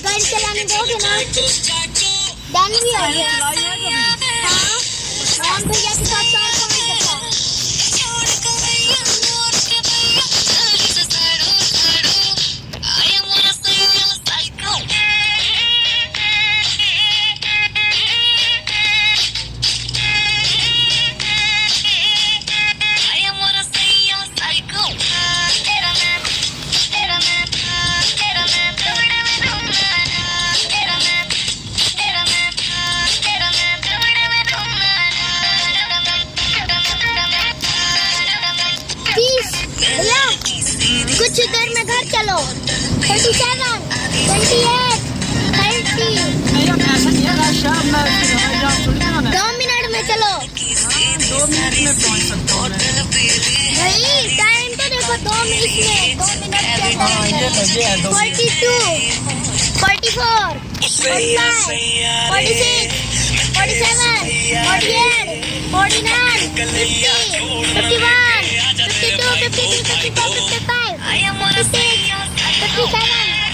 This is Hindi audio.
गाड़ी चलाने दोगे ना? डैनी भी आ गया। हाँ, राम भैया के साथ 4-5 दफा। कुछ देर में घर चलो। 37, 28, 30। 2 मिनट में चलो। 2 मिनट में पहुंच सकता हूँ भाई टाइम तो देखो 2 मिनट में। 2 मिनट के 42, 44, 45, 46, 47, 48, 49, 50, 51, 52, 53, 54, 55, 56, 57,